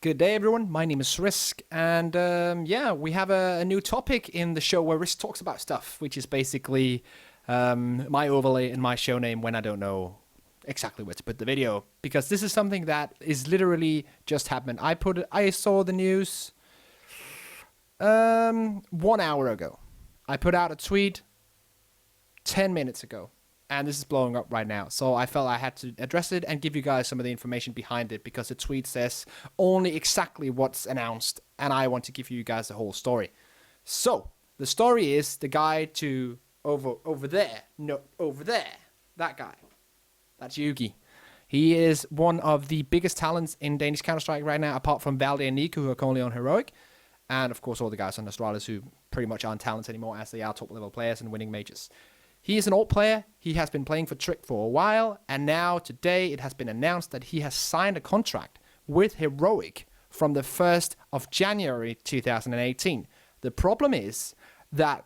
Good day, everyone. My name is Risk, and we have a new topic in the show where Risk talks about stuff, which is basically my overlay and my show name when I don't know exactly where to put the video, because this is something that is literally just happened. I saw the news 1 hour ago. I put out a tweet 10 minutes ago. And this is blowing up right now. So I felt I had to address it and give you guys some of the information behind it, because the tweet says only exactly what's announced, and I want to give you guys the whole story. So the story is the guy to over there, that guy. That's JUGi. He is one of the biggest talents in Danish Counter-Strike right now, apart from Valde and Nico, who are currently on Heroic. And of course all the guys on Astralis who pretty much aren't talents anymore, as they are top level players and winning majors. He is an old player. He has been playing for Trick for a while, and now today it has been announced that he has signed a contract with Heroic from the 1st of January 2018. The problem is that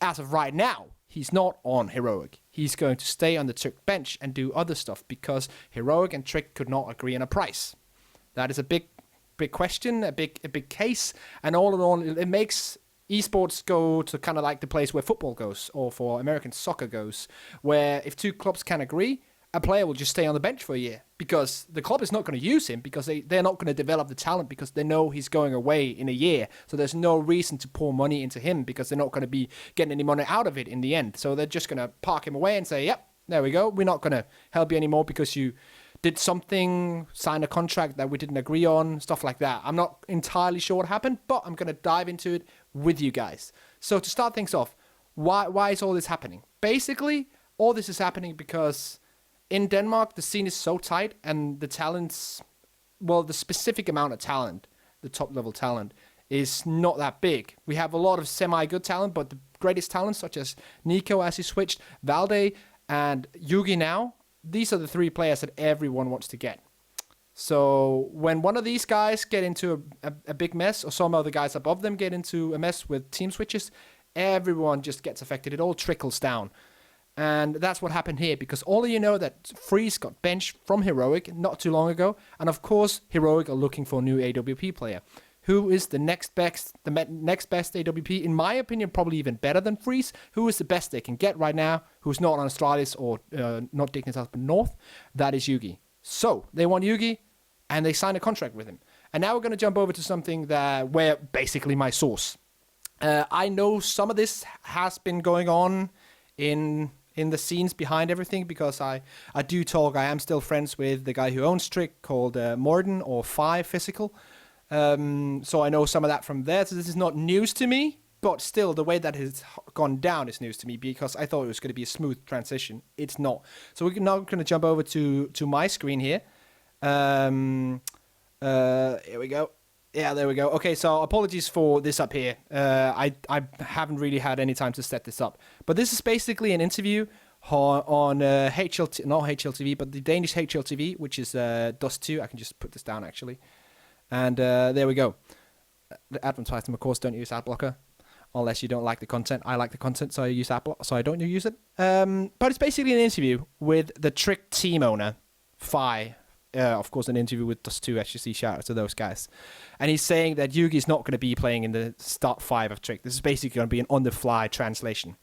as of right now, he's not on Heroic. He's going to stay on the Trick bench and do other stuff because Heroic and Trick could not agree on a price. That is a big question, a big case, and all in all, it makes esports go to kind of like the place where football goes, or for American soccer goes, where if two clubs can agree, a player will just stay on the bench for a year because the club is not going to use him, because they're not going to develop the talent because they know he's going away in a year. So there's no reason to pour money into him because they're not going to be getting any money out of it in the end. So they're just going to park him away and say, yep, there we go. We're not going to help you anymore because you did something, signed a contract that we didn't agree on, stuff like that. I'm not entirely sure what happened, but I'm going to dive into it with you guys. So to start things off, why is all this happening? Basically, all this is happening because in Denmark, the scene is so tight, and the talents, well, the specific amount of talent, the top level talent, is not that big. We have a lot of semi-good talent, but the greatest talents, such as Nico as he switched, Valde, and JUGi now, these are the three players that everyone wants to get. So when one of these guys get into a big mess, or some other guys above them get into a mess with team switches, everyone just gets affected. It all trickles down. And that's what happened here, because all of you know that Freeze got benched from Heroic not too long ago. And of course, Heroic are looking for a new AWP player. Who is the next best AWP? In my opinion, probably even better than Freeze. Who is the best they can get right now? Who's not on Astralis or not Dignitas but North? That is JUGi. So they want JUGi, and they signed a contract with him. And now we're going to jump over to something where basically my source. I know some of this has been going on in the scenes behind everything, because I do talk. I am still friends with the guy who owns Trick, called Morden or 5 Physical. So I know some of that from there. So this is not news to me, but still the way that has gone down is news to me, because I thought it was going to be a smooth transition. It's not. So we're now going to jump over to my screen here. Here we go. Yeah, there we go. Okay, so apologies for this up here. I haven't really had any time to set this up. But this is basically an interview on not HLTV, but the Danish HLTV, which is Dust2. I can just put this down, actually. And there we go. The advertisement, of course, don't use ad blocker unless you don't like the content. I like the content, so I use ad blocker, so I don't use it. But it's basically an interview with the Trick team owner, Phi. Of course, an interview with Dust2, as you see, shout out to those guys. And he's saying that JUGi is not going to be playing in the start 5 of Trick. This is basically going to be an on-the-fly translation.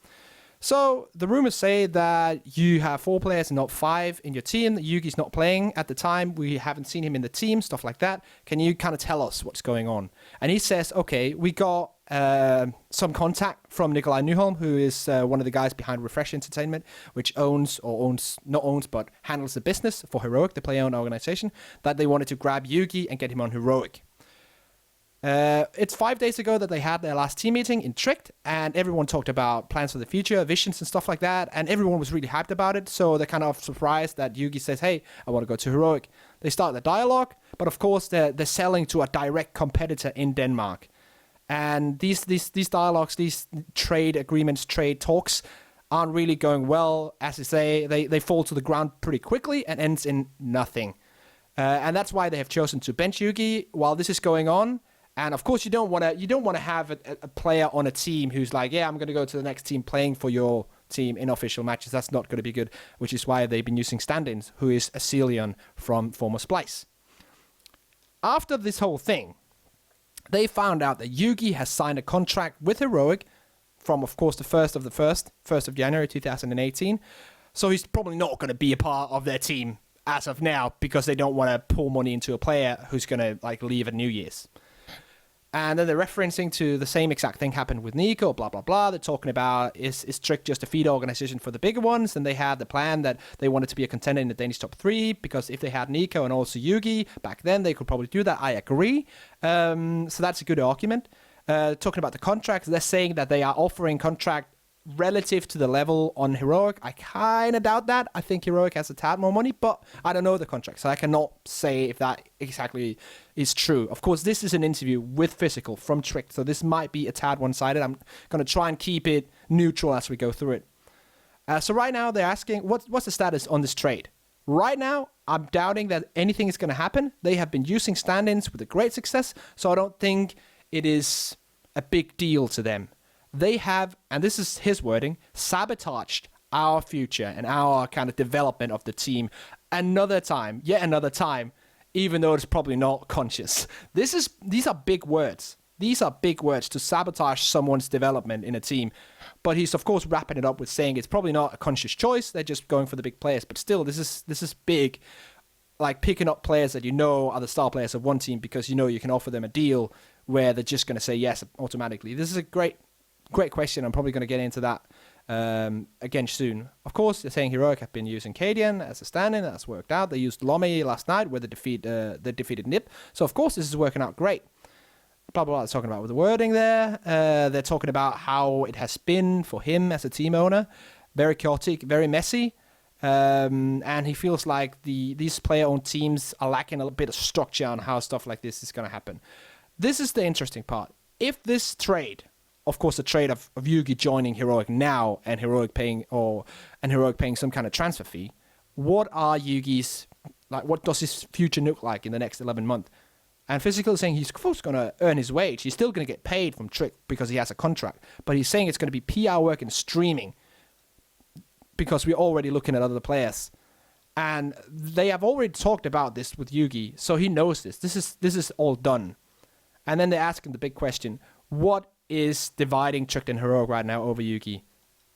So the rumors say that you have 4 players and not 5 in your team. JUGi's not playing at the time. We haven't seen him in the team, stuff like that. Can you kind of tell us what's going on? And he says, okay, we got some contact from Nikolai Nyholm, who is one of the guys behind Refresh Entertainment, which handles the business for Heroic, the player-owned organization, that they wanted to grab JUGi and get him on Heroic. It's 5 days ago that they had their last team meeting in Tricked, and everyone talked about plans for the future, visions and stuff like that, and everyone was really hyped about it, so they're kind of surprised that JUGi says, hey, I want to go to Heroic. They start the dialogue, but of course they're selling to a direct competitor in Denmark. And these dialogues, these trade agreements, trade talks aren't really going well. As I say, they fall to the ground pretty quickly and ends in nothing. And that's why they have chosen to bench JUGi while this is going on. And of course, you don't want to have a player on a team who's like, yeah, I'm going to go to the next team playing for your team in official matches. That's not going to be good, which is why they've been using stand-ins, who is Asilion from former Splice. after this whole thing, they found out that JUGi has signed a contract with Heroic from, of course, the 1st of January 2018. So he's probably not going to be a part of their team as of now because they don't want to pour money into a player who's going to like leave at New Year's. And then they're referencing to the same exact thing happened with Nico, blah, blah, blah. They're talking about, is Trick just a feed organization for the bigger ones? And they had the plan that they wanted to be a contender in the Danish top 3, because if they had Nico and also JUGi back then, they could probably do that. I agree. So that's a good argument. Talking about the contracts, they're saying that they are offering contract relative to the level on Heroic. I kind of doubt that. I think Heroic has a tad more money, but I don't know the contract, so I cannot say if that exactly is true. Of course, this is an interview with Physical from Trick, so this might be a tad one-sided. I'm going to try and keep it neutral as we go through it. So right now, they're asking, what's the status on this trade? Right now, I'm doubting that anything is going to happen. They have been using stand-ins with a great success, so I don't think it is a big deal to them. They have, and this is his wording, sabotaged our future and our kind of development of the team yet another time, even though it's probably not conscious. These are big words. These are big words to sabotage someone's development in a team. But he's, of course, wrapping it up with saying it's probably not a conscious choice. They're just going for the big players. But still, this is big, like picking up players that you know are the star players of one team because you know you can offer them a deal where they're just going to say yes automatically. This is a great question. I'm probably going to get into that again soon. Of course, they're saying Heroic have been using Cadian as a stand-in. That's worked out. They used Lomi last night where they defeated Nip. So, of course, this is working out great. Blah, blah, blah. They're talking about with the wording there. They're talking about how it has been for him as a team owner. Very chaotic, very messy. And he feels like these player-owned teams are lacking a bit of structure on how stuff like this is going to happen. This is the interesting part. If this trade, of course, the trade of JUGi joining Heroic now and Heroic paying some kind of transfer fee, what are JUGi's, like, what does his future look like in the next 11 months? And Physical is saying he's, of course, going to earn his wage. He's still going to get paid from Trick because he has a contract. But he's saying it's going to be PR work and streaming because we're already looking at other players. And they have already talked about this with JUGi, so he knows this. This is all done. And then they ask him the big question, what is dividing Trick and Heroic right now over JUGi?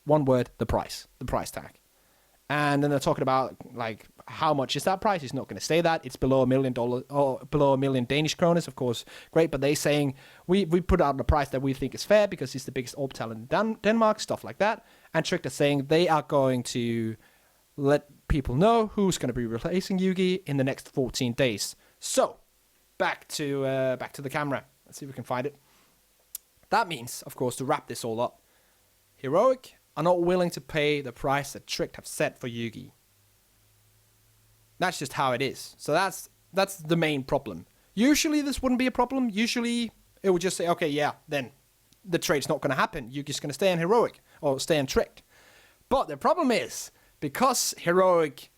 One word, the price tag. And then they're talking about, like, how much is that price? He's not going to say that. It's below $1 million or below 1 million Danish kroners, of course. Great, but they're saying we put out a price that we think is fair because he's the biggest AWP talent in Denmark, stuff like that. And Trick is saying they are going to let people know who's going to be replacing JUGi in the next 14 days. So, back to the camera. Let's see if we can find it. That means, of course, to wrap this all up, Heroic are not willing to pay the price that Trick have set for JUGi. That's just how it is. So that's the main problem. Usually this wouldn't be a problem. Usually it would just say, okay, yeah, then the trade's not going to happen. JUGi's going to stay on Heroic or stay on Trick. But the problem is, because Heroic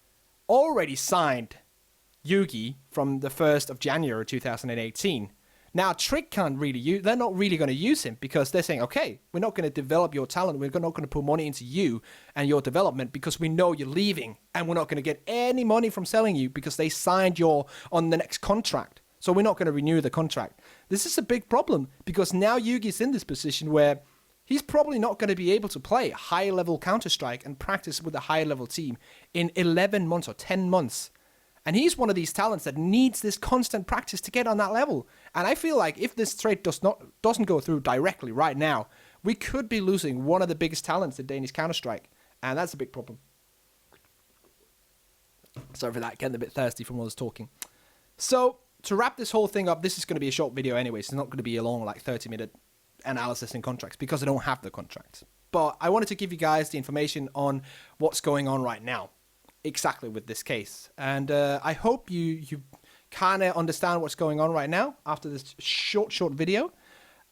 already signed JUGi from the 1st of January 2018, now, Trick can't really use, they're not really going to use him because they're saying, okay, we're not going to develop your talent. We're not going to put money into you and your development because we know you're leaving and we're not going to get any money from selling you because they signed on the next contract. So we're not going to renew the contract. This is a big problem because now JUGi's in this position where he's probably not going to be able to play high-level Counter-Strike and practice with a high-level team in 11 months or 10 months. And he's one of these talents that needs this constant practice to get on that level. And I feel like if this trade doesn't go through directly right now, we could be losing one of the biggest talents in Danish Counter-Strike. And that's a big problem. Sorry for that, getting a bit thirsty from all this talking. So, to wrap this whole thing up, this is going to be a short video anyway. So it's not going to be a long, like 30-minute analysis in contracts because I don't have the contracts. But I wanted to give you guys the information on what's going on right now. Exactly with this case, and I hope you kind of understand what's going on right now after this short video.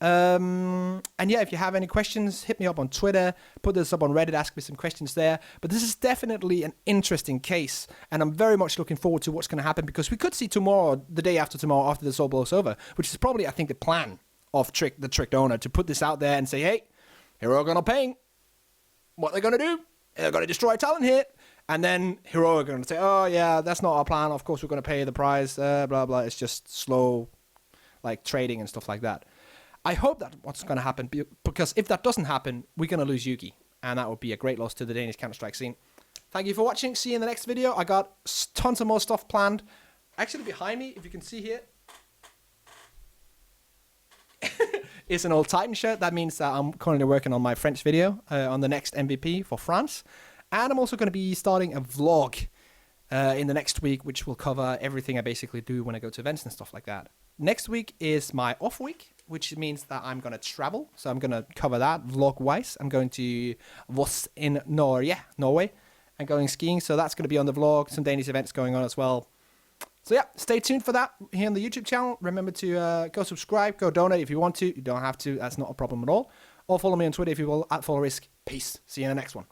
And yeah, if you have any questions, hit me up on Twitter, put this up on Reddit, ask me some questions there. But this is definitely an interesting case, and I'm very much looking forward to what's going to happen because we could see tomorrow, the day after tomorrow, after this all blows over, which is probably, I think, the plan of the Trick owner to put this out there and say, hey, here we're going to pay. What they're going to do? They're going to destroy talent here. And then Hero are going to say, oh, yeah, that's not our plan. Of course, we're going to pay the price, blah, blah. It's just slow, like, trading and stuff like that. I hope that's what's going to happen, because if that doesn't happen, we're going to lose JUGi. And that would be a great loss to the Danish Counter-Strike scene. Thank you for watching. See you in the next video. I got tons of more stuff planned. Actually, behind me, if you can see here, is an old Titan shirt. That means that I'm currently working on my French video on the next MVP for France. And I'm also going to be starting a vlog in the next week, which will cover everything I basically do when I go to events and stuff like that. Next week is my off week, which means that I'm going to travel. So I'm going to cover that vlog-wise. I'm going to Voss in Norway, and going skiing. So that's going to be on the vlog. Some Danish events going on as well. So yeah, stay tuned for that here on the YouTube channel. Remember to go subscribe, go donate if you want to. You don't have to. That's not a problem at all. Or follow me on Twitter if you will, @FollowRisk. Peace. See you in the next one.